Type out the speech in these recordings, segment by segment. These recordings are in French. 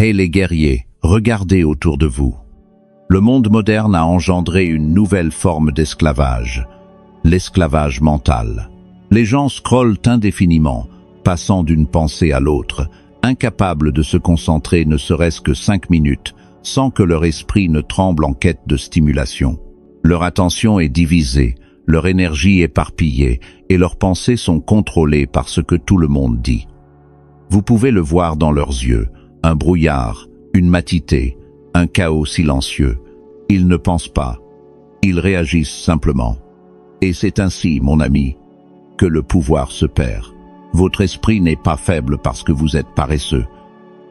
Hey les guerriers, regardez autour de vous. Le monde moderne a engendré une nouvelle forme d'esclavage, l'esclavage mental. Les gens scrollent indéfiniment, passant d'une pensée à l'autre, incapables de se concentrer ne serait-ce que 5 minutes, sans que leur esprit ne tremble en quête de stimulation. Leur attention est divisée, leur énergie éparpillée, et leurs pensées sont contrôlées par ce que tout le monde dit. Vous pouvez le voir dans leurs yeux, un brouillard, une matité, un chaos silencieux. Ils ne pensent pas, ils réagissent simplement. Et c'est ainsi, mon ami, que le pouvoir se perd. Votre esprit n'est pas faible parce que vous êtes paresseux.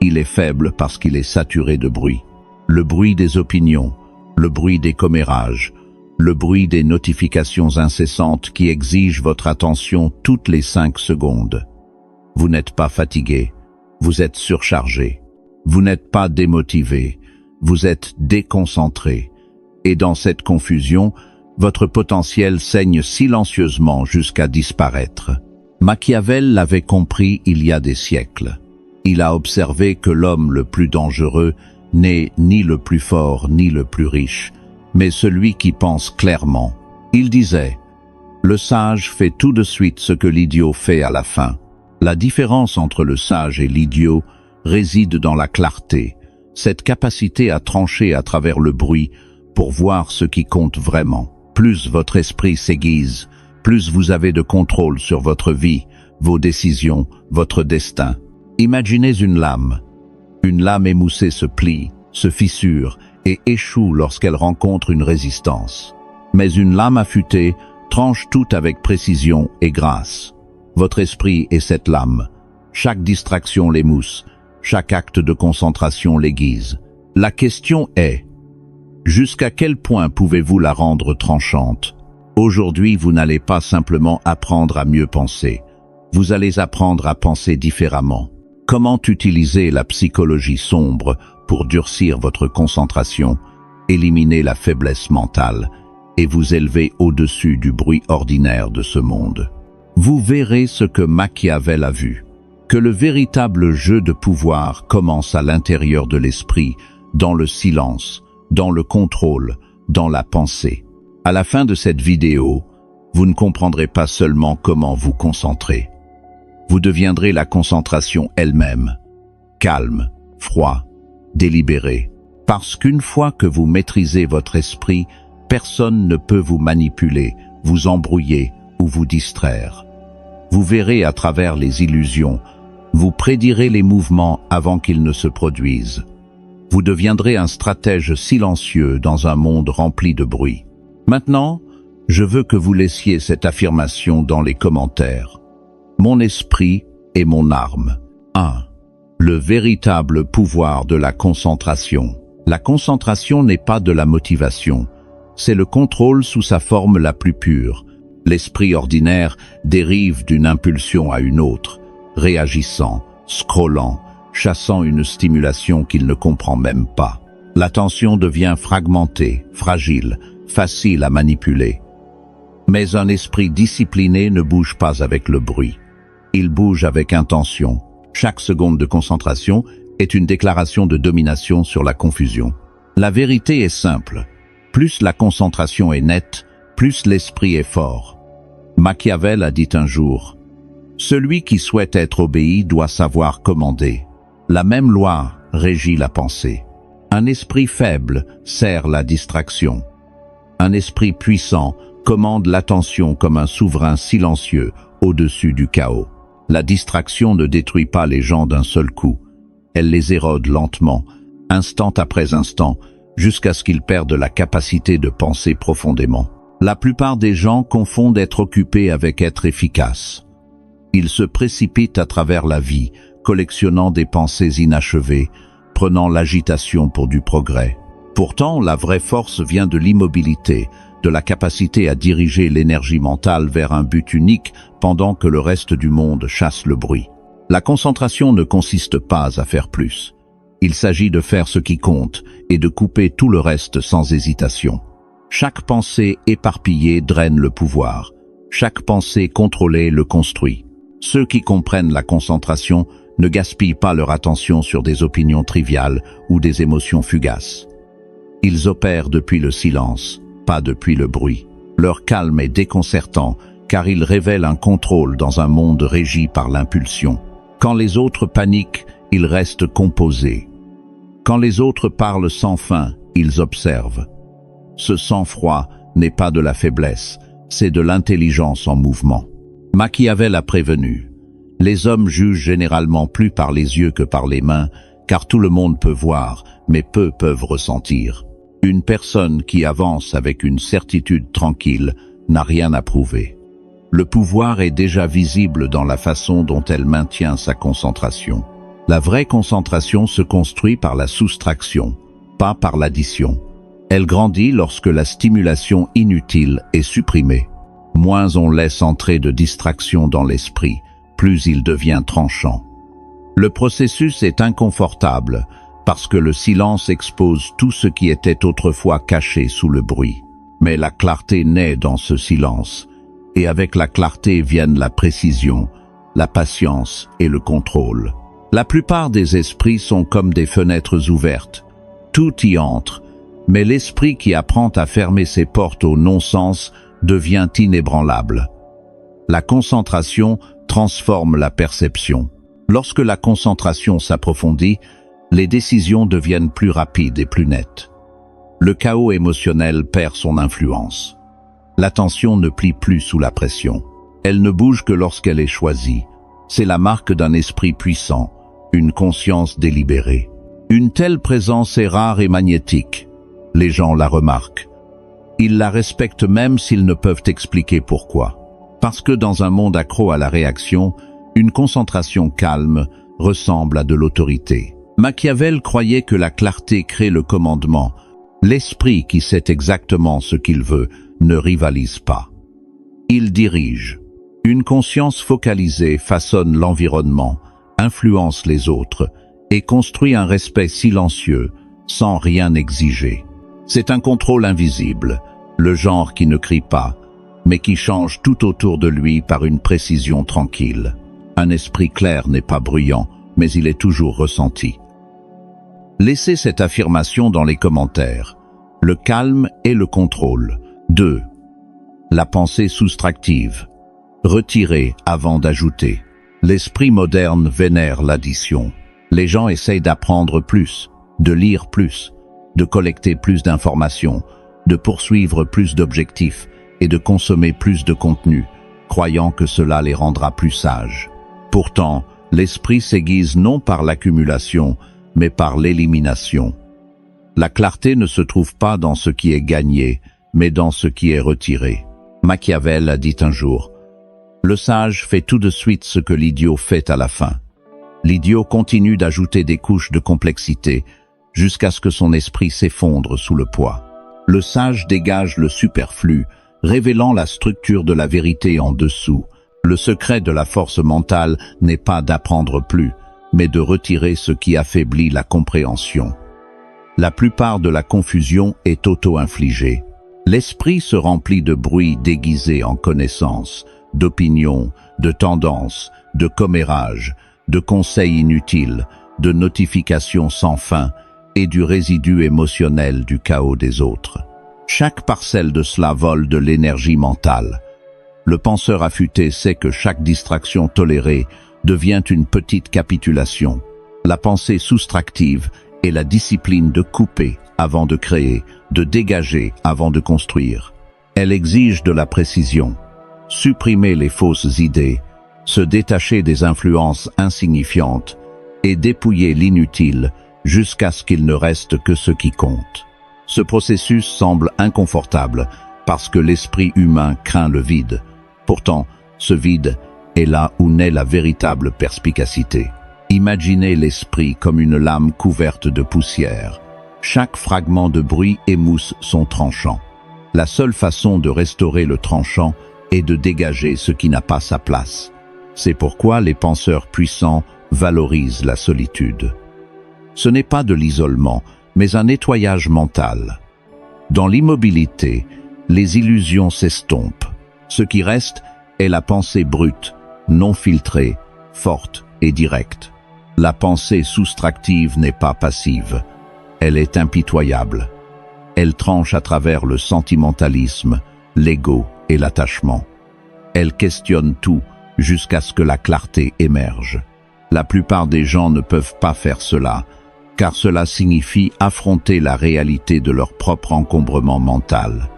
Il est faible parce qu'il est saturé de bruit. Le bruit des opinions, le bruit des commérages, le bruit des notifications incessantes qui exigent votre attention toutes les 5 secondes. Vous n'êtes pas fatigué, vous êtes surchargé. Vous n'êtes pas démotivé, vous êtes déconcentré. Et dans cette confusion, votre potentiel saigne silencieusement jusqu'à disparaître. Machiavel l'avait compris il y a des siècles. Il a observé que l'homme le plus dangereux n'est ni le plus fort ni le plus riche, mais celui qui pense clairement. Il disait « Le sage fait tout de suite ce que l'idiot fait à la fin ». La différence entre le sage et l'idiot réside dans la clarté, cette capacité à trancher à travers le bruit pour voir ce qui compte vraiment. Plus votre esprit s'aiguise, plus vous avez de contrôle sur votre vie, vos décisions, votre destin. Imaginez une lame. Une lame émoussée se plie, se fissure et échoue lorsqu'elle rencontre une résistance. Mais une lame affûtée tranche tout avec précision et grâce. Votre esprit est cette lame. Chaque distraction l'émousse, chaque acte de concentration l'aiguise. La question est, jusqu'à quel point pouvez-vous la rendre tranchante? Aujourd'hui, vous n'allez pas simplement apprendre à mieux penser. Vous allez apprendre à penser différemment. Comment utiliser la psychologie sombre pour durcir votre concentration, éliminer la faiblesse mentale et vous élever au-dessus du bruit ordinaire de ce monde? Vous verrez ce que Machiavel a vu, que le véritable jeu de pouvoir commence à l'intérieur de l'esprit, dans le silence, dans le contrôle, dans la pensée. À la fin de cette vidéo, vous ne comprendrez pas seulement comment vous concentrer. Vous deviendrez la concentration elle-même, calme, froid, délibéré. Parce qu'une fois que vous maîtrisez votre esprit, personne ne peut vous manipuler, vous embrouiller ou vous distraire. Vous verrez à travers les illusions, vous prédirez les mouvements avant qu'ils ne se produisent. Vous deviendrez un stratège silencieux dans un monde rempli de bruit. Maintenant, je veux que vous laissiez cette affirmation dans les commentaires. Mon esprit est mon arme. 1. Le véritable pouvoir de la concentration. La concentration n'est pas de la motivation, c'est le contrôle sous sa forme la plus pure. L'esprit ordinaire dérive d'une impulsion à une autre, réagissant, scrollant, chassant une stimulation qu'il ne comprend même pas. L'attention devient fragmentée, fragile, facile à manipuler. Mais un esprit discipliné ne bouge pas avec le bruit. Il bouge avec intention. Chaque seconde de concentration est une déclaration de domination sur la confusion. La vérité est simple. Plus la concentration est nette, plus l'esprit est fort. Machiavel a dit un jour, « Celui qui souhaite être obéi doit savoir commander. » La même loi régit la pensée. Un esprit faible sert la distraction. Un esprit puissant commande l'attention comme un souverain silencieux au-dessus du chaos. La distraction ne détruit pas les gens d'un seul coup. Elle les érode lentement, instant après instant, jusqu'à ce qu'ils perdent la capacité de penser profondément. La plupart des gens confondent être occupés avec être efficace. Ils se précipitent à travers la vie, collectionnant des pensées inachevées, prenant l'agitation pour du progrès. Pourtant, la vraie force vient de l'immobilité, de la capacité à diriger l'énergie mentale vers un but unique pendant que le reste du monde chasse le bruit. La concentration ne consiste pas à faire plus. Il s'agit de faire ce qui compte et de couper tout le reste sans hésitation. Chaque pensée éparpillée draine le pouvoir. Chaque pensée contrôlée le construit. Ceux qui comprennent la concentration ne gaspillent pas leur attention sur des opinions triviales ou des émotions fugaces. Ils opèrent depuis le silence, pas depuis le bruit. Leur calme est déconcertant, car il révèle un contrôle dans un monde régi par l'impulsion. Quand les autres paniquent, ils restent composés. Quand les autres parlent sans fin, ils observent. Ce sang-froid n'est pas de la faiblesse, c'est de l'intelligence en mouvement. Machiavel a prévenu. Les hommes jugent généralement plus par les yeux que par les mains, car tout le monde peut voir, mais peu peuvent ressentir. Une personne qui avance avec une certitude tranquille n'a rien à prouver. Le pouvoir est déjà visible dans la façon dont elle maintient sa concentration. La vraie concentration se construit par la soustraction, pas par l'addition. Elle grandit lorsque la stimulation inutile est supprimée. Moins on laisse entrer de distraction dans l'esprit, plus il devient tranchant. Le processus est inconfortable parce que le silence expose tout ce qui était autrefois caché sous le bruit. Mais la clarté naît dans ce silence, et avec la clarté viennent la précision, la patience et le contrôle. La plupart des esprits sont comme des fenêtres ouvertes. Tout y entre, mais l'esprit qui apprend à fermer ses portes au non-sens devient inébranlable. La concentration transforme la perception. Lorsque la concentration s'approfondit, les décisions deviennent plus rapides et plus nettes. Le chaos émotionnel perd son influence. L'attention ne plie plus sous la pression. Elle ne bouge que lorsqu'elle est choisie. C'est la marque d'un esprit puissant, une conscience délibérée. Une telle présence est rare et magnétique. Les gens la remarquent. Ils la respectent même s'ils ne peuvent expliquer pourquoi. Parce que dans un monde accro à la réaction, une concentration calme ressemble à de l'autorité. Machiavel croyait que la clarté crée le commandement. L'esprit qui sait exactement ce qu'il veut ne rivalise pas. Il dirige. Une conscience focalisée façonne l'environnement, influence les autres et construit un respect silencieux, sans rien exiger. C'est un contrôle invisible, le genre qui ne crie pas, mais qui change tout autour de lui par une précision tranquille. Un esprit clair n'est pas bruyant, mais il est toujours ressenti. Laissez cette affirmation dans les commentaires. Le calme et le contrôle. 2. La pensée soustractive. Retirer avant d'ajouter. L'esprit moderne vénère l'addition. Les gens essayent d'apprendre plus, de lire plus, de collecter plus d'informations, de poursuivre plus d'objectifs et de consommer plus de contenu, croyant que cela les rendra plus sages. Pourtant, l'esprit s'aiguise non par l'accumulation, mais par l'élimination. La clarté ne se trouve pas dans ce qui est gagné, mais dans ce qui est retiré. Machiavel a dit un jour, « Le sage fait tout de suite ce que l'idiot fait à la fin. » L'idiot continue d'ajouter des couches de complexité jusqu'à ce que son esprit s'effondre sous le poids. Le sage dégage le superflu, révélant la structure de la vérité en dessous. Le secret de la force mentale n'est pas d'apprendre plus, mais de retirer ce qui affaiblit la compréhension. La plupart de la confusion est auto-infligée. L'esprit se remplit de bruit déguisé en connaissances, d'opinions, de tendances, de commérages, de conseils inutiles, de notifications sans fin et du résidu émotionnel du chaos des autres. Chaque parcelle de cela vole de l'énergie mentale. Le penseur affûté sait que chaque distraction tolérée devient une petite capitulation. La pensée soustractive est la discipline de couper avant de créer, de dégager avant de construire. Elle exige de la précision, supprimer les fausses idées, se détacher des influences insignifiantes et dépouiller l'inutile jusqu'à ce qu'il ne reste que ce qui compte. Ce processus semble inconfortable parce que l'esprit humain craint le vide. Pourtant, ce vide est là où naît la véritable perspicacité. Imaginez l'esprit comme une lame couverte de poussière. Chaque fragment de bruit émousse son tranchant. La seule façon de restaurer le tranchant est de dégager ce qui n'a pas sa place. C'est pourquoi les penseurs puissants valorisent la solitude. Ce n'est pas de l'isolement, mais un nettoyage mental. Dans l'immobilité, les illusions s'estompent. Ce qui reste est la pensée brute, non filtrée, forte et directe. La pensée soustractive n'est pas passive, elle est impitoyable. Elle tranche à travers le sentimentalisme, l'ego et l'attachement. Elle questionne tout jusqu'à ce que la clarté émerge. La plupart des gens ne peuvent pas faire cela, car cela signifie affronter la réalité de leur propre encombrement mental.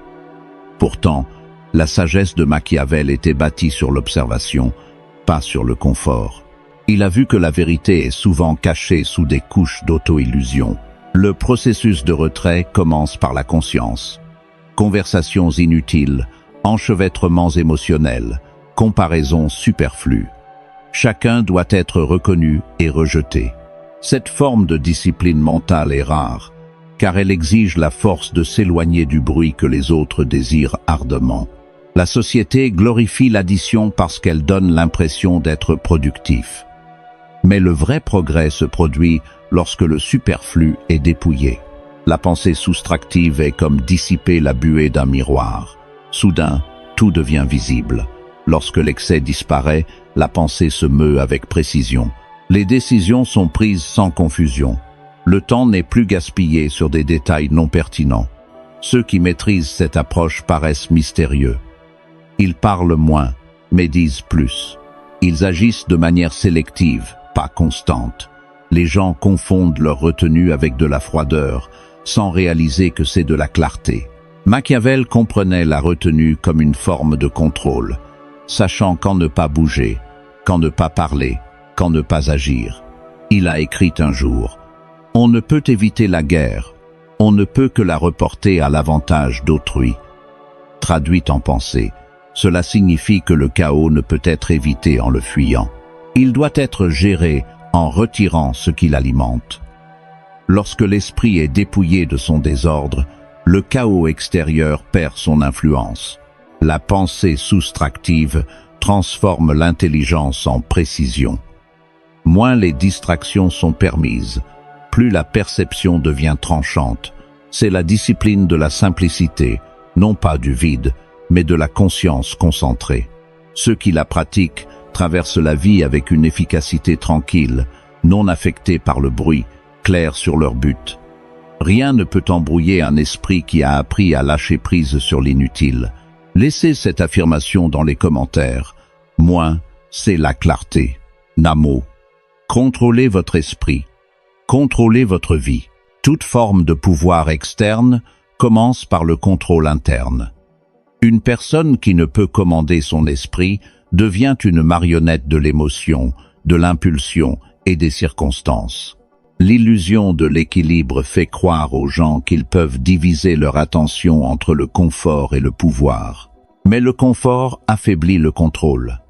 Pourtant, la sagesse de Machiavel était bâtie sur l'observation, pas sur le confort. Il a vu que la vérité est souvent cachée sous des couches d'auto-illusion. Le processus de retrait commence par la conscience. Conversations inutiles, enchevêtrements émotionnels, comparaisons superflues. Chacun doit être reconnu et rejeté. Cette forme de discipline mentale est rare, car elle exige la force de s'éloigner du bruit que les autres désirent ardemment. La société glorifie l'addition parce qu'elle donne l'impression d'être productif. Mais le vrai progrès se produit lorsque le superflu est dépouillé. La pensée soustractive est comme dissiper la buée d'un miroir. Soudain, tout devient visible. Lorsque l'excès disparaît, la pensée se meut avec précision. Les décisions sont prises sans confusion. Le temps n'est plus gaspillé sur des détails non pertinents. Ceux qui maîtrisent cette approche paraissent mystérieux. Ils parlent moins, mais disent plus. Ils agissent de manière sélective, pas constante. Les gens confondent leur retenue avec de la froideur, sans réaliser que c'est de la clarté. Machiavel comprenait la retenue comme une forme de contrôle, sachant quand ne pas bouger, quand ne pas parler, quand ne pas agir. Il a écrit un jour: « On ne peut éviter la guerre, on ne peut que la reporter à l'avantage d'autrui. » Traduit en pensée, cela signifie que le chaos ne peut être évité en le fuyant. Il doit être géré en retirant ce qui l'alimente. Lorsque l'esprit est dépouillé de son désordre, le chaos extérieur perd son influence. La pensée soustractive transforme l'intelligence en précision. Moins les distractions sont permises, plus la perception devient tranchante. C'est la discipline de la simplicité, non pas du vide, mais de la conscience concentrée. Ceux qui la pratiquent traversent la vie avec une efficacité tranquille, non affectée par le bruit, clairs sur leur but. Rien ne peut embrouiller un esprit qui a appris à lâcher prise sur l'inutile. Laissez cette affirmation dans les commentaires. Moins, c'est la clarté. Namo. Contrôlez votre esprit. Contrôlez votre vie. Toute forme de pouvoir externe commence par le contrôle interne. Une personne qui ne peut commander son esprit devient une marionnette de l'émotion, de l'impulsion et des circonstances. L'illusion de l'équilibre fait croire aux gens qu'ils peuvent diviser leur attention entre le confort et le pouvoir. Mais le confort affaiblit le contrôle.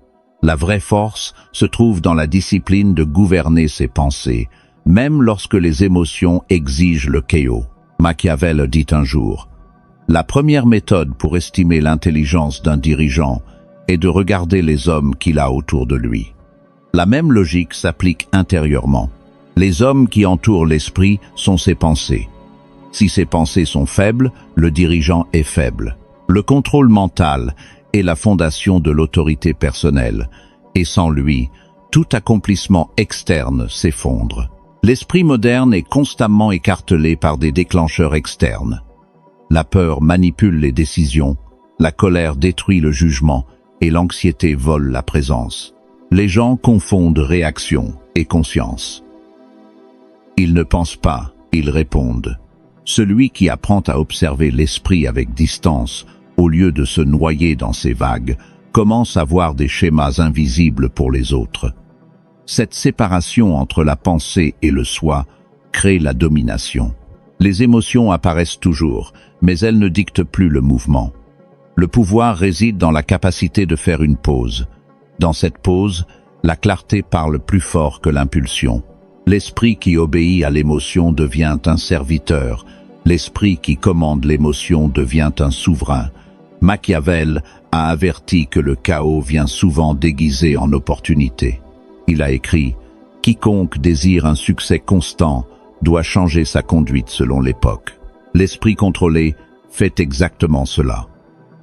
La vraie force se trouve dans la discipline de gouverner ses pensées, même lorsque les émotions exigent le chaos. Machiavel dit un jour: « La première méthode pour estimer l'intelligence d'un dirigeant est de regarder les hommes qu'il a autour de lui. » La même logique s'applique intérieurement. Les hommes qui entourent l'esprit sont ses pensées. Si ses pensées sont faibles, le dirigeant est faible. Le contrôle mental est la fondation de l'autorité personnelle, et sans lui, tout accomplissement externe s'effondre. L'esprit moderne est constamment écartelé par des déclencheurs externes. La peur manipule les décisions, la colère détruit le jugement, et l'anxiété vole la présence. Les gens confondent réaction et conscience. Ils ne pensent pas, ils répondent. Celui qui apprend à observer l'esprit avec distance, au lieu de se noyer dans ses vagues, commence à voir des schémas invisibles pour les autres. Cette séparation entre la pensée et le soi crée la domination. Les émotions apparaissent toujours, mais elles ne dictent plus le mouvement. Le pouvoir réside dans la capacité de faire une pause. Dans cette pause, la clarté parle plus fort que l'impulsion. L'esprit qui obéit à l'émotion devient un serviteur. L'esprit qui commande l'émotion devient un souverain. Machiavel a averti que le chaos vient souvent déguisé en opportunité. Il a écrit « Quiconque désire un succès constant doit changer sa conduite selon l'époque. » L'esprit contrôlé fait exactement cela.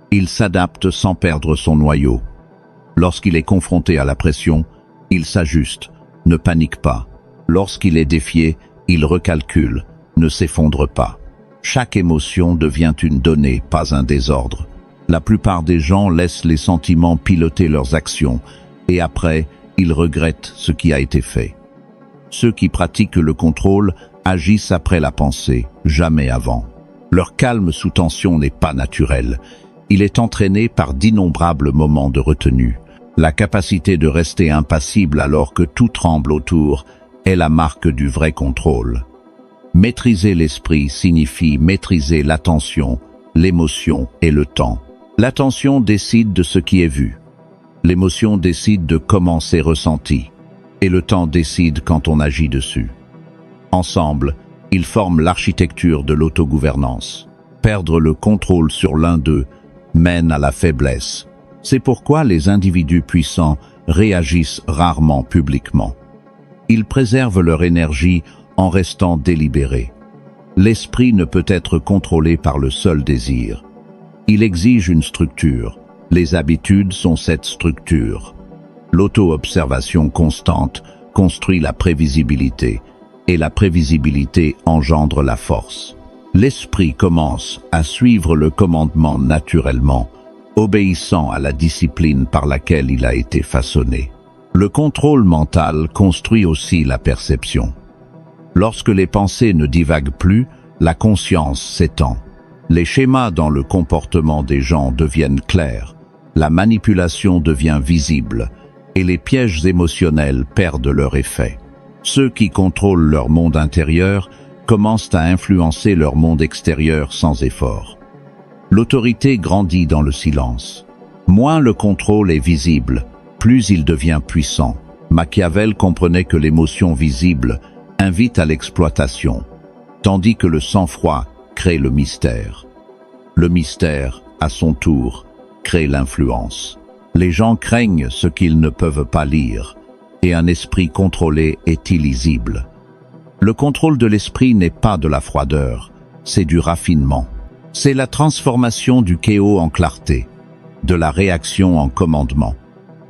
Il s'adapte sans perdre son noyau. Lorsqu'il est confronté à la pression, il s'ajuste, ne panique pas. Lorsqu'il est défié, il recalcule, ne s'effondre pas. Chaque émotion devient une donnée, pas un désordre. La plupart des gens laissent les sentiments piloter leurs actions, et après, ils regrettent ce qui a été fait. Ceux qui pratiquent le contrôle agissent après la pensée, jamais avant. Leur calme sous tension n'est pas naturel. Il est entraîné par d'innombrables moments de retenue. La capacité de rester impassible alors que tout tremble autour est la marque du vrai contrôle. Maîtriser l'esprit signifie maîtriser l'attention, l'émotion et le temps. L'attention décide de ce qui est vu. L'émotion décide de comment c'est ressenti. Et le temps décide quand on agit dessus. Ensemble, ils forment l'architecture de l'autogouvernance. Perdre le contrôle sur l'un d'eux mène à la faiblesse. C'est pourquoi les individus puissants réagissent rarement publiquement. Ils préservent leur énergie en restant délibérés. L'esprit ne peut être contrôlé par le seul désir. Il exige une structure. Les habitudes sont cette structure. L'auto-observation constante construit la prévisibilité, et la prévisibilité engendre la force. L'esprit commence à suivre le commandement naturellement, obéissant à la discipline par laquelle il a été façonné. Le contrôle mental construit aussi la perception. Lorsque les pensées ne divaguent plus, la conscience s'étend. Les schémas dans le comportement des gens deviennent clairs, la manipulation devient visible, et les pièges émotionnels perdent leur effet. Ceux qui contrôlent leur monde intérieur commencent à influencer leur monde extérieur sans effort. L'autorité grandit dans le silence. Moins le contrôle est visible, plus il devient puissant. Machiavel comprenait que l'émotion visible invite à l'exploitation, tandis que le sang-froid crée le mystère. Le mystère, à son tour, crée l'influence. Les gens craignent ce qu'ils ne peuvent pas lire, et un esprit contrôlé est illisible. Le contrôle de l'esprit n'est pas de la froideur, c'est du raffinement. C'est la transformation du chaos en clarté, de la réaction en commandement.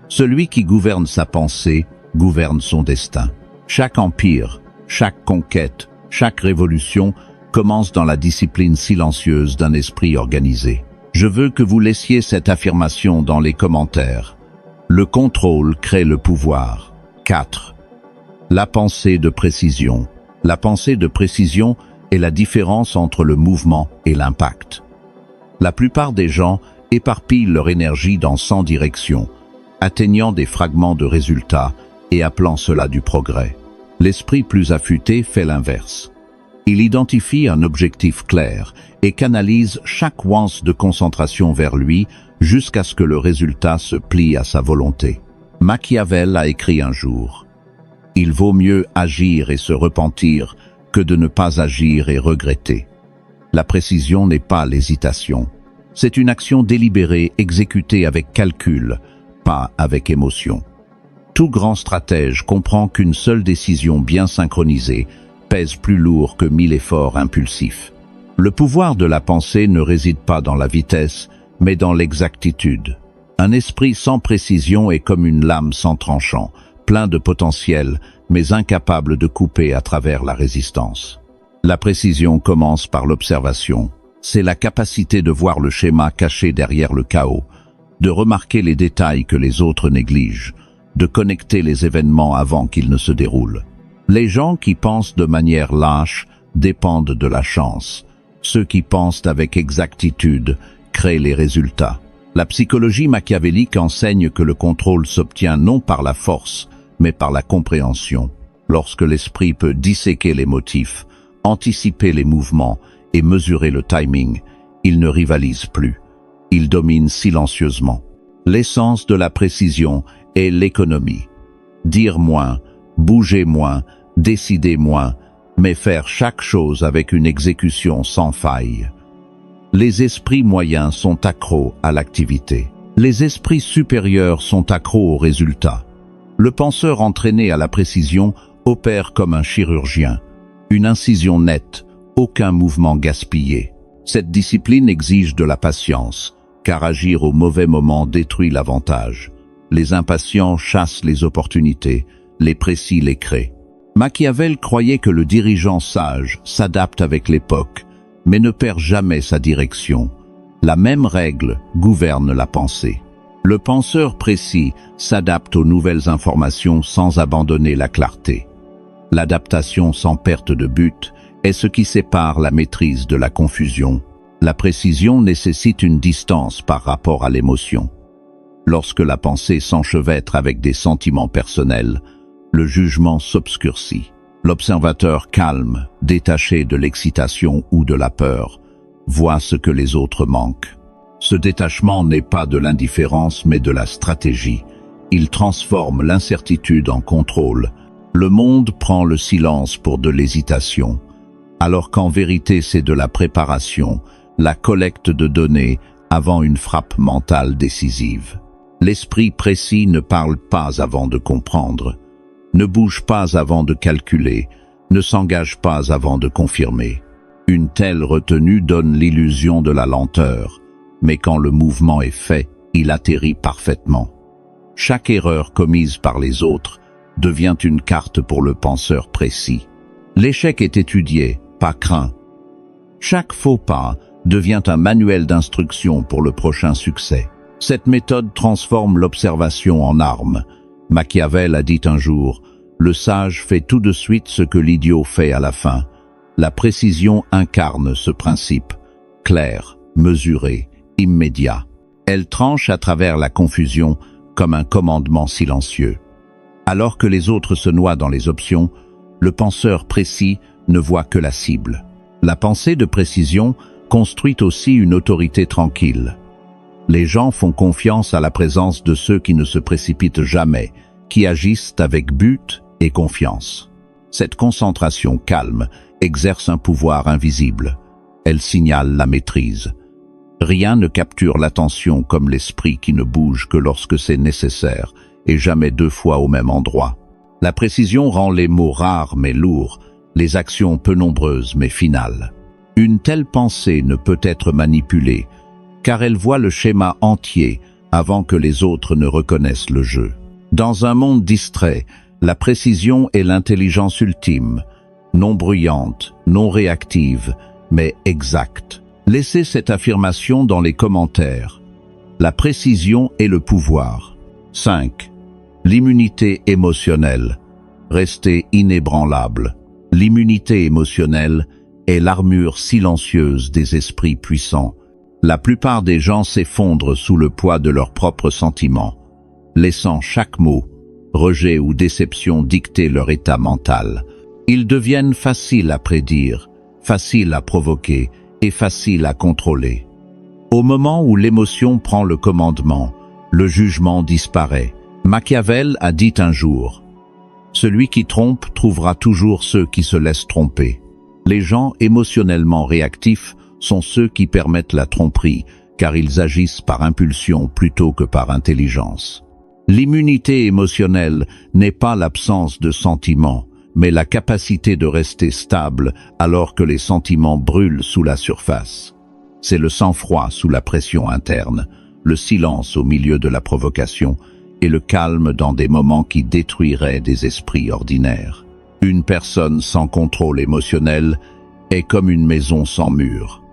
Celui qui gouverne sa pensée gouverne son destin. Chaque empire, chaque conquête, chaque révolution commence dans la discipline silencieuse d'un esprit organisé. Je veux que vous laissiez cette affirmation dans les commentaires. Le contrôle crée le pouvoir. 4. La pensée de précision. La pensée de précision est la différence entre le mouvement et l'impact. La plupart des gens éparpillent leur énergie dans 100 directions, atteignant des fragments de résultats et appelant cela du progrès. L'esprit plus affûté fait l'inverse. Il identifie un objectif clair et canalise chaque once de concentration vers lui jusqu'à ce que le résultat se plie à sa volonté. Machiavel a écrit un jour « Il vaut mieux agir et se repentir que de ne pas agir et regretter. » La précision n'est pas l'hésitation. C'est une action délibérée exécutée avec calcul, pas avec émotion. Tout grand stratège comprend qu'une seule décision bien synchronisée pèse plus lourd que 1000 efforts impulsifs. Le pouvoir de la pensée ne réside pas dans la vitesse, mais dans l'exactitude. Un esprit sans précision est comme une lame sans tranchant, plein de potentiel, mais incapable de couper à travers la résistance. La précision commence par l'observation. C'est la capacité de voir le schéma caché derrière le chaos, de remarquer les détails que les autres négligent, de connecter les événements avant qu'ils ne se déroulent. Les gens qui pensent de manière lâche dépendent de la chance. Ceux qui pensent avec exactitude créent les résultats. La psychologie machiavélique enseigne que le contrôle s'obtient non par la force, mais par la compréhension. Lorsque l'esprit peut disséquer les motifs, anticiper les mouvements et mesurer le timing, il ne rivalise plus. Il domine silencieusement. L'essence de la précision est l'économie. Dire moins, bouger moins, décider moins, mais faire chaque chose avec une exécution sans faille. Les esprits moyens sont accros à l'activité. Les esprits supérieurs sont accros aux résultats. Le penseur entraîné à la précision opère comme un chirurgien. Une incision nette, aucun mouvement gaspillé. Cette discipline exige de la patience, car agir au mauvais moment détruit l'avantage. Les impatients chassent les opportunités, les précis les créent. Machiavel croyait que le dirigeant sage s'adapte avec l'époque, mais ne perd jamais sa direction. La même règle gouverne la pensée. Le penseur précis s'adapte aux nouvelles informations sans abandonner la clarté. L'adaptation sans perte de but est ce qui sépare la maîtrise de la confusion. La précision nécessite une distance par rapport à l'émotion. Lorsque la pensée s'enchevêtre avec des sentiments personnels, le jugement s'obscurcit. L'observateur calme, détaché de l'excitation ou de la peur, voit ce que les autres manquent. Ce détachement n'est pas de l'indifférence mais de la stratégie. Il transforme l'incertitude en contrôle. Le monde prend le silence pour de l'hésitation, alors qu'en vérité c'est de la préparation, la collecte de données avant une frappe mentale décisive. L'esprit précis ne parle pas avant de comprendre, ne bouge pas avant de calculer, ne s'engage pas avant de confirmer. Une telle retenue donne l'illusion de la lenteur, mais quand le mouvement est fait, il atterrit parfaitement. Chaque erreur commise par les autres devient une carte pour le penseur précis. L'échec est étudié, pas craint. Chaque faux pas devient un manuel d'instruction pour le prochain succès. Cette méthode transforme l'observation en arme. Machiavel a dit un jour, « Le sage fait tout de suite ce que l'idiot fait à la fin ». La précision incarne ce principe, clair, mesuré, immédiat. Elle tranche à travers la confusion comme un commandement silencieux. Alors que les autres se noient dans les options, le penseur précis ne voit que la cible. La pensée de précision construit aussi une autorité tranquille. Les gens font confiance à la présence de ceux qui ne se précipitent jamais, qui agissent avec but et confiance. Cette concentration calme exerce un pouvoir invisible. Elle signale la maîtrise. Rien ne capture l'attention comme l'esprit qui ne bouge que lorsque c'est nécessaire, et jamais deux fois au même endroit. La précision rend les mots rares mais lourds, les actions peu nombreuses mais finales. Une telle pensée ne peut être manipulée, car elle voit le schéma entier avant que les autres ne reconnaissent le jeu. Dans un monde distrait, la précision est l'intelligence ultime, non bruyante, non réactive, mais exacte. Laissez cette affirmation dans les commentaires. La précision est le pouvoir. 5. L'immunité émotionnelle. Restez inébranlable. L'immunité émotionnelle est l'armure silencieuse des esprits puissants. La plupart des gens s'effondrent sous le poids de leurs propres sentiments, laissant chaque mot, rejet ou déception dicter leur état mental. Ils deviennent faciles à prédire, faciles à provoquer et faciles à contrôler. Au moment où l'émotion prend le commandement, le jugement disparaît. Machiavel a dit un jour, « Celui qui trompe trouvera toujours ceux qui se laissent tromper. » Les gens émotionnellement réactifs sont ceux qui permettent la tromperie, car ils agissent par impulsion plutôt que par intelligence. L'immunité émotionnelle n'est pas l'absence de sentiments, mais la capacité de rester stable alors que les sentiments brûlent sous la surface. C'est le sang-froid sous la pression interne, le silence au milieu de la provocation et le calme dans des moments qui détruiraient des esprits ordinaires. Une personne sans contrôle émotionnel est comme une maison sans mur.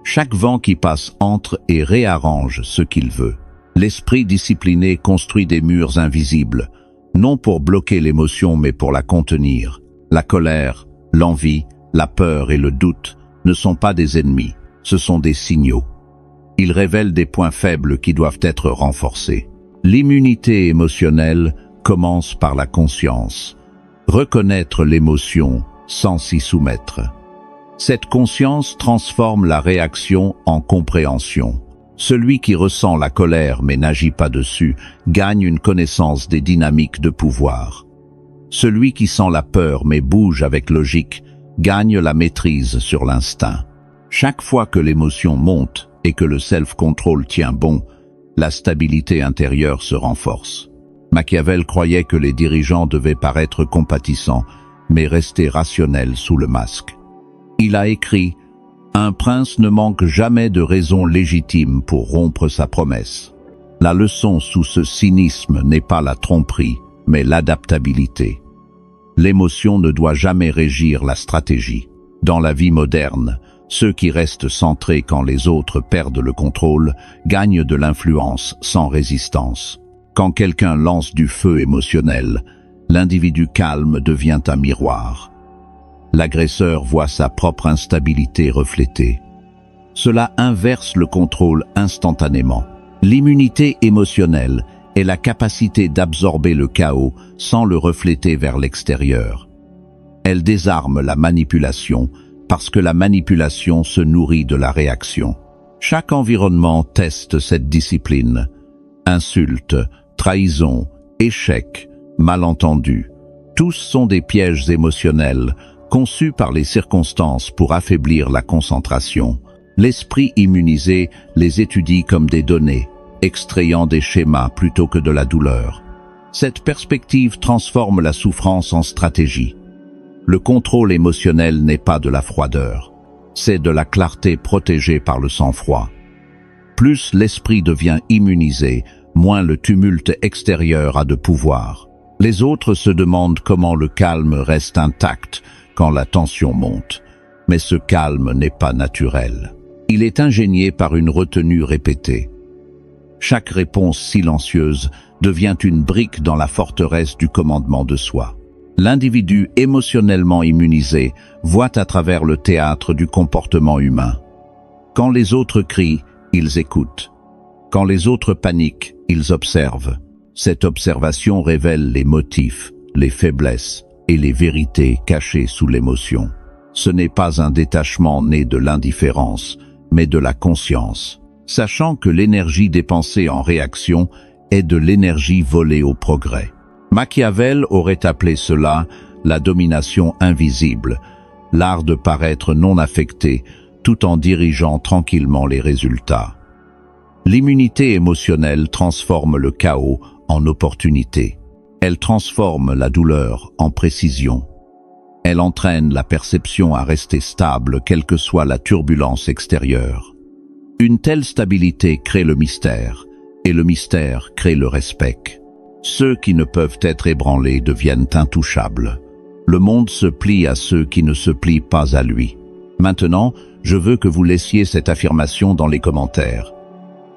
Chaque vent qui passe entre et réarrange ce qu'il veut. L'esprit discipliné construit des murs invisibles, non pour bloquer l'émotion mais pour la contenir. La colère, l'envie, la peur et le doute ne sont pas des ennemis, ce sont des signaux. Ils révèlent des points faibles qui doivent être renforcés. L'immunité émotionnelle commence par la conscience. Reconnaître l'émotion sans s'y soumettre. Cette conscience transforme la réaction en compréhension. Celui qui ressent la colère mais n'agit pas dessus gagne une connaissance des dynamiques de pouvoir. Celui qui sent la peur mais bouge avec logique gagne la maîtrise sur l'instinct. Chaque fois que l'émotion monte et que le self-control tient bon, la stabilité intérieure se renforce. Machiavel croyait que les dirigeants devaient paraître compatissants, mais rester rationnels sous le masque. Il a écrit « Un prince ne manque jamais de raisons légitimes pour rompre sa promesse. La leçon sous ce cynisme n'est pas la tromperie, mais l'adaptabilité. » L'émotion ne doit jamais régir la stratégie. Dans la vie moderne, ceux qui restent centrés quand les autres perdent le contrôle gagnent de l'influence sans résistance. Quand quelqu'un lance du feu émotionnel, l'individu calme devient un miroir. L'agresseur voit sa propre instabilité reflétée. Cela inverse le contrôle instantanément. L'immunité émotionnelle est la capacité d'absorber le chaos sans le refléter vers l'extérieur. Elle désarme la manipulation parce que la manipulation se nourrit de la réaction. Chaque environnement teste cette discipline. Insultes, trahison, échecs, malentendus. Tous sont des pièges émotionnels conçus par les circonstances pour affaiblir la concentration. L'esprit immunisé les étudie comme des données, extrayant des schémas plutôt que de la douleur. Cette perspective transforme la souffrance en stratégie. Le contrôle émotionnel n'est pas de la froideur, c'est de la clarté protégée par le sang-froid. Plus l'esprit devient immunisé, moins le tumulte extérieur a de pouvoir. Les autres se demandent comment le calme reste intact quand la tension monte. Mais ce calme n'est pas naturel. Il est ingénié par une retenue répétée. Chaque réponse silencieuse devient une brique dans la forteresse du commandement de soi. L'individu émotionnellement immunisé voit à travers le théâtre du comportement humain. Quand les autres crient, ils écoutent. Quand les autres paniquent, ils observent. Cette observation révèle les motifs, les faiblesses et les vérités cachées sous l'émotion. Ce n'est pas un détachement né de l'indifférence, mais de la conscience, sachant que l'énergie dépensée en réaction est de l'énergie volée au progrès. Machiavel aurait appelé cela la domination invisible, l'art de paraître non affecté tout en dirigeant tranquillement les résultats. L'immunité émotionnelle transforme le chaos en opportunité. Elle transforme la douleur en précision. Elle entraîne la perception à rester stable quelle que soit la turbulence extérieure. Une telle stabilité crée le mystère, et le mystère crée le respect. Ceux qui ne peuvent être ébranlés deviennent intouchables. Le monde se plie à ceux qui ne se plient pas à lui. Maintenant, je veux que vous laissiez cette affirmation dans les commentaires.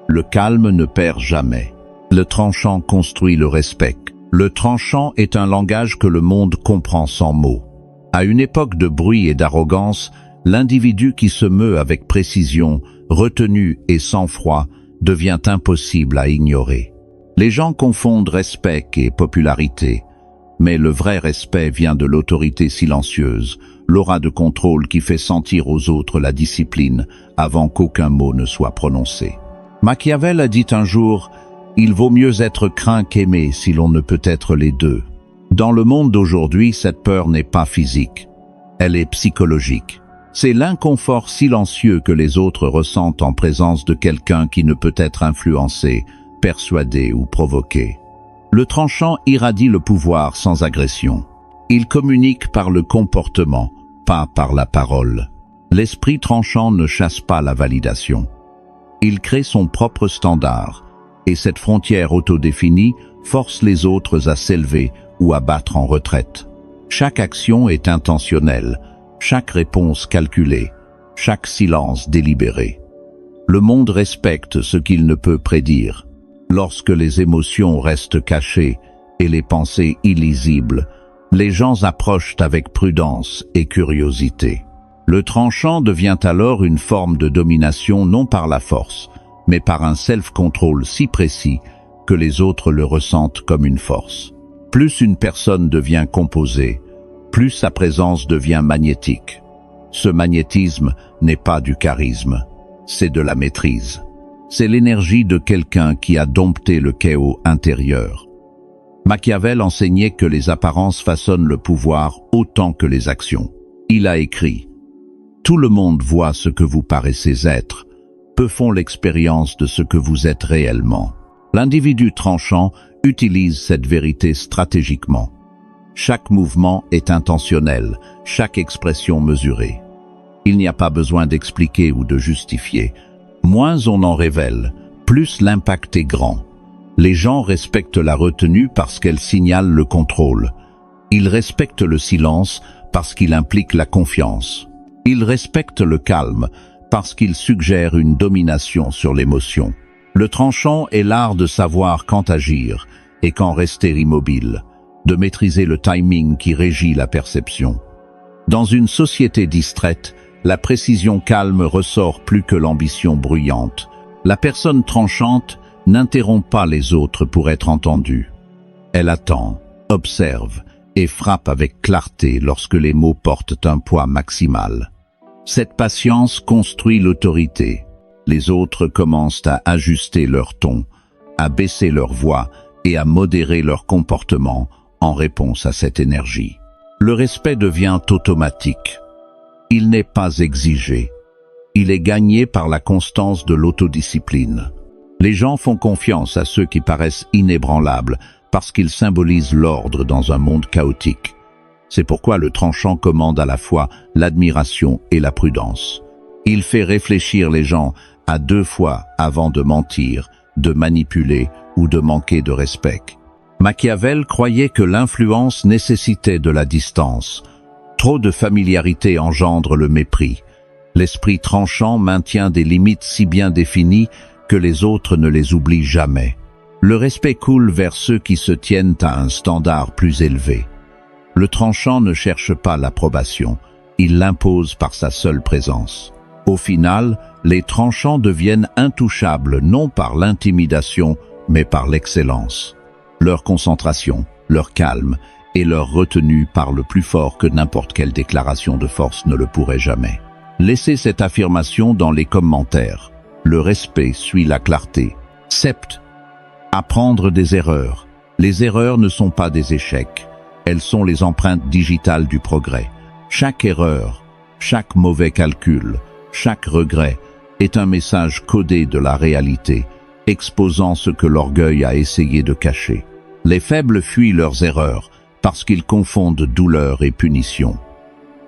Le calme ne perd jamais. Le tranchant construit le respect. Le tranchant est un langage que le monde comprend sans mots. À une époque de bruit et d'arrogance, l'individu qui se meut avec précision, retenue et sang-froid devient impossible à ignorer. Les gens confondent respect et popularité, mais le vrai respect vient de l'autorité silencieuse, l'aura de contrôle qui fait sentir aux autres la discipline avant qu'aucun mot ne soit prononcé. Machiavel a dit un jour « Il vaut mieux être craint qu'aimé si l'on ne peut être les deux ». Dans le monde d'aujourd'hui, cette peur n'est pas physique, elle est psychologique. C'est l'inconfort silencieux que les autres ressentent en présence de quelqu'un qui ne peut être influencé, persuadé ou provoqué. Le tranchant irradie le pouvoir sans agression. Il communique par le comportement, pas par la parole. L'esprit tranchant ne chasse pas la validation. Il crée son propre standard, et cette frontière autodéfinie force les autres à s'élever ou à battre en retraite. Chaque action est intentionnelle, chaque réponse calculée, chaque silence délibéré. Le monde respecte ce qu'il ne peut prédire. Lorsque les émotions restent cachées et les pensées illisibles, les gens approchent avec prudence et curiosité. Le tranchant devient alors une forme de domination non par la force, mais par un self-control si précis que les autres le ressentent comme une force. Plus une personne devient composée, plus sa présence devient magnétique. Ce magnétisme n'est pas du charisme, c'est de la maîtrise. C'est l'énergie de quelqu'un qui a dompté le chaos intérieur. Machiavel enseignait que les apparences façonnent le pouvoir autant que les actions. Il a écrit « Tout le monde voit ce que vous paraissez être, peu font l'expérience de ce que vous êtes réellement. » L'individu tranchant utilise cette vérité stratégiquement. Chaque mouvement est intentionnel, chaque expression mesurée. Il n'y a pas besoin d'expliquer ou de justifier. Moins on en révèle, plus l'impact est grand. Les gens respectent la retenue parce qu'elle signale le contrôle. Ils respectent le silence parce qu'il implique la confiance. Ils respectent le calme parce qu'il suggère une domination sur l'émotion. Le tranchant est l'art de savoir quand agir et quand rester immobile, de maîtriser le timing qui régit la perception. Dans une société distraite, la précision calme ressort plus que l'ambition bruyante. La personne tranchante n'interrompt pas les autres pour être entendue. Elle attend, observe et frappe avec clarté lorsque les mots portent un poids maximal. Cette patience construit l'autorité. Les autres commencent à ajuster leur ton, à baisser leur voix et à modérer leur comportement en réponse à cette énergie. Le respect devient automatique. Il n'est pas exigé. Il est gagné par la constance de l'autodiscipline. Les gens font confiance à ceux qui paraissent inébranlables parce qu'ils symbolisent l'ordre dans un monde chaotique. C'est pourquoi le tranchant commande à la fois l'admiration et la prudence. Il fait réfléchir les gens à 2 fois avant de mentir, de manipuler ou de manquer de respect. Machiavel croyait que l'influence nécessitait de la distance. Trop de familiarité engendre le mépris. L'esprit tranchant maintient des limites si bien définies que les autres ne les oublient jamais. Le respect coule vers ceux qui se tiennent à un standard plus élevé. Le tranchant ne cherche pas l'approbation, il l'impose par sa seule présence. Au final, les tranchants deviennent intouchables non par l'intimidation, mais par l'excellence. Leur concentration, leur calme et leur retenue parlent plus fort que n'importe quelle déclaration de force ne le pourrait jamais. Laissez cette affirmation dans les commentaires. Le respect suit la clarté. Sept. Apprendre des erreurs. Les erreurs ne sont pas des échecs. Elles sont les empreintes digitales du progrès. Chaque erreur, chaque mauvais calcul, chaque regret est un message codé de la réalité, exposant ce que l'orgueil a essayé de cacher. Les faibles fuient leurs erreurs parce qu'ils confondent douleur et punition.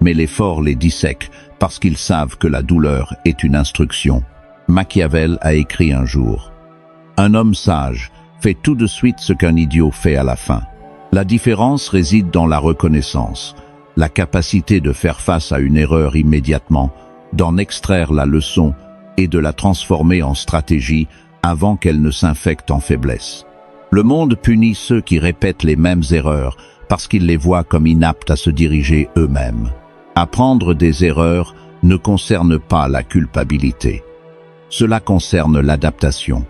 Mais les forts les dissèquent parce qu'ils savent que la douleur est une instruction. Machiavel a écrit un jour: « Un homme sage fait tout de suite ce qu'un idiot fait à la fin. » La différence réside dans la reconnaissance, la capacité de faire face à une erreur immédiatement, d'en extraire la leçon et de la transformer en stratégie avant qu'elle ne s'infecte en faiblesse. Le monde punit ceux qui répètent les mêmes erreurs parce qu'ils les voient comme inaptes à se diriger eux-mêmes. Apprendre des erreurs ne concerne pas la culpabilité. Cela concerne l'adaptation.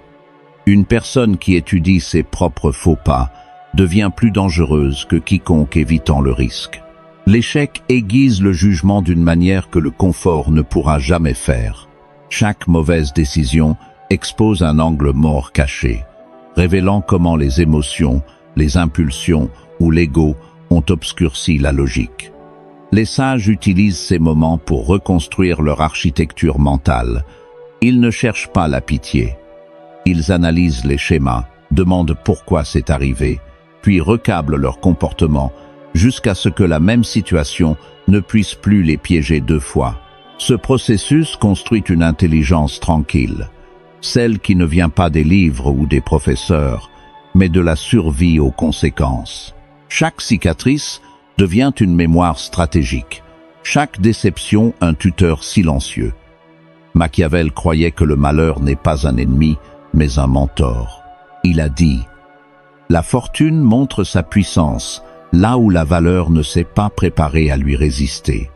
Une personne qui étudie ses propres faux pas devient plus dangereuse que quiconque évitant le risque. L'échec aiguise le jugement d'une manière que le confort ne pourra jamais faire. Chaque mauvaise décision expose un angle mort caché, révélant comment les émotions, les impulsions ou l'ego ont obscurci la logique. Les sages utilisent ces moments pour reconstruire leur architecture mentale. Ils ne cherchent pas la pitié. Ils analysent les schémas, demandent pourquoi c'est arrivé, puis recablent leur comportement jusqu'à ce que la même situation ne puisse plus les piéger 2 fois. Ce processus construit une intelligence tranquille, celle qui ne vient pas des livres ou des professeurs, mais de la survie aux conséquences. Chaque cicatrice devient une mémoire stratégique, chaque déception un tuteur silencieux. Machiavel croyait que le malheur n'est pas un ennemi, mais un mentor. Il a dit: « La fortune montre sa puissance, là où la valeur ne s'est pas préparée à lui résister. »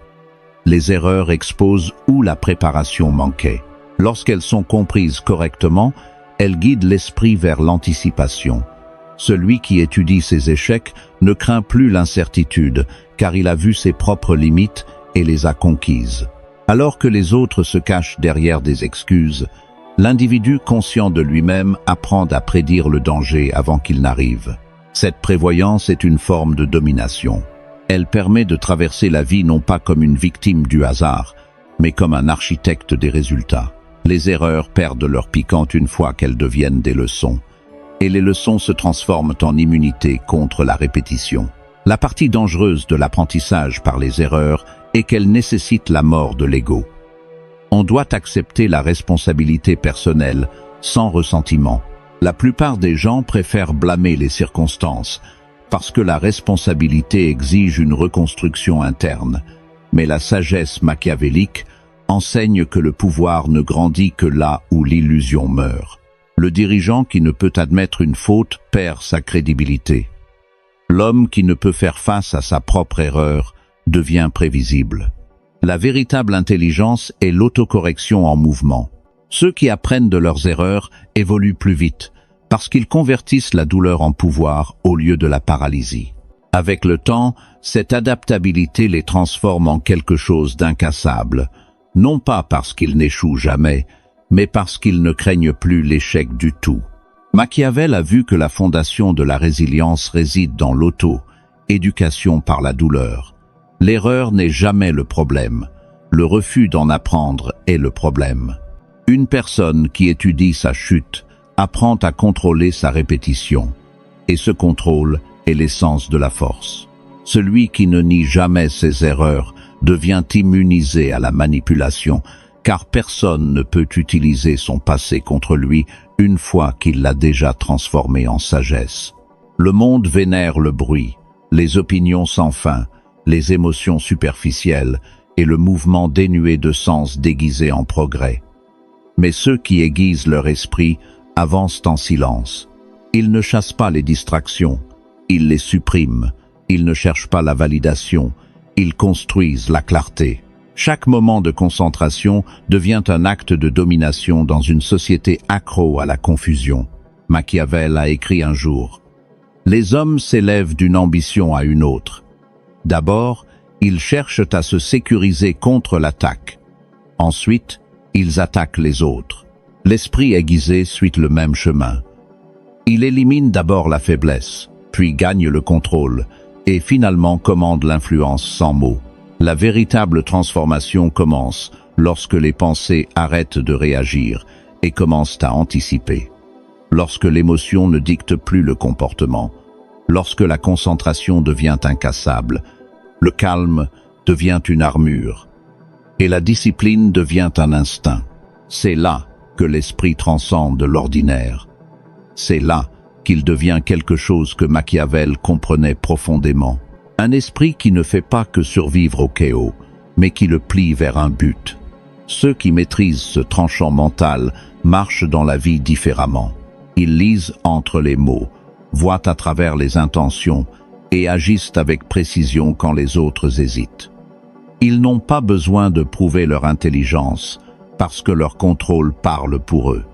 Les erreurs exposent où la préparation manquait. Lorsqu'elles sont comprises correctement, elles guident l'esprit vers l'anticipation. Celui qui étudie ses échecs ne craint plus l'incertitude, car il a vu ses propres limites et les a conquises. Alors que les autres se cachent derrière des excuses, l'individu conscient de lui-même apprend à prédire le danger avant qu'il n'arrive. Cette prévoyance est une forme de domination. Elle permet de traverser la vie non pas comme une victime du hasard, mais comme un architecte des résultats. Les erreurs perdent leur piquant une fois qu'elles deviennent des leçons, et les leçons se transforment en immunité contre la répétition. La partie dangereuse de l'apprentissage par les erreurs est qu'elle nécessite la mort de l'ego. On doit accepter la responsabilité personnelle sans ressentiment. La plupart des gens préfèrent blâmer les circonstances, parce que la responsabilité exige une reconstruction interne. Mais la sagesse machiavélique enseigne que le pouvoir ne grandit que là où l'illusion meurt. Le dirigeant qui ne peut admettre une faute perd sa crédibilité. L'homme qui ne peut faire face à sa propre erreur devient prévisible. La véritable intelligence est l'autocorrection en mouvement. Ceux qui apprennent de leurs erreurs évoluent plus vite, parce qu'ils convertissent la douleur en pouvoir au lieu de la paralysie. Avec le temps, cette adaptabilité les transforme en quelque chose d'incassable, non pas parce qu'ils n'échouent jamais, mais parce qu'ils ne craignent plus l'échec du tout. Machiavel a vu que la fondation de la résilience réside dans l'auto-éducation par la douleur. L'erreur n'est jamais le problème, le refus d'en apprendre est le problème. Une personne qui étudie sa chute apprend à contrôler sa répétition, et ce contrôle est l'essence de la force. Celui qui ne nie jamais ses erreurs devient immunisé à la manipulation, car personne ne peut utiliser son passé contre lui une fois qu'il l'a déjà transformé en sagesse. Le monde vénère le bruit, les opinions sans fin, les émotions superficielles et le mouvement dénué de sens déguisé en progrès. Mais ceux qui aiguisent leur esprit avancent en silence. Ils ne chassent pas les distractions, ils les suppriment, ils ne cherchent pas la validation, ils construisent la clarté. Chaque moment de concentration devient un acte de domination dans une société accro à la confusion. Machiavel a écrit un jour: « Les hommes s'élèvent d'une ambition à une autre. D'abord, ils cherchent à se sécuriser contre l'attaque. Ensuite, ils attaquent les autres. L'esprit aiguisé suit le même chemin. Il élimine d'abord la faiblesse, puis gagne le contrôle, et finalement commande l'influence sans mots. La véritable transformation commence lorsque les pensées arrêtent de réagir et commencent à anticiper. Lorsque l'émotion ne dicte plus le comportement, lorsque la concentration devient incassable, le calme devient une armure, et la discipline devient un instinct. C'est là que l'esprit transcende l'ordinaire. C'est là qu'il devient quelque chose que Machiavel comprenait profondément. Un esprit qui ne fait pas que survivre au chaos, mais qui le plie vers un but. Ceux qui maîtrisent ce tranchant mental marchent dans la vie différemment. Ils lisent entre les mots, voient à travers les intentions et agissent avec précision quand les autres hésitent. Ils n'ont pas besoin de prouver leur intelligence, parce que leur contrôle parle pour eux.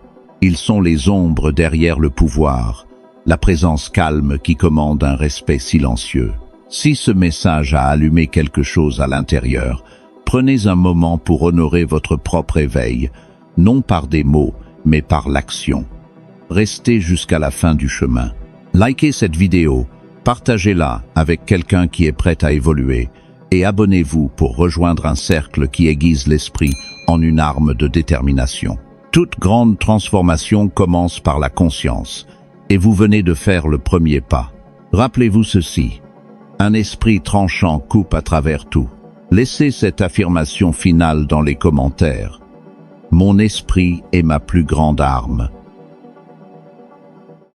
Ils sont les ombres derrière le pouvoir, la présence calme qui commande un respect silencieux. Si ce message a allumé quelque chose à l'intérieur, prenez un moment pour honorer votre propre éveil, non par des mots, mais par l'action. Restez jusqu'à la fin du chemin. Likez cette vidéo, partagez-la avec quelqu'un qui est prêt à évoluer, et abonnez-vous pour rejoindre un cercle qui aiguise l'esprit en une arme de détermination. Toute grande transformation commence par la conscience, et vous venez de faire le premier pas. Rappelez-vous ceci: un esprit tranchant coupe à travers tout. Laissez cette affirmation finale dans les commentaires. Mon esprit est ma plus grande arme.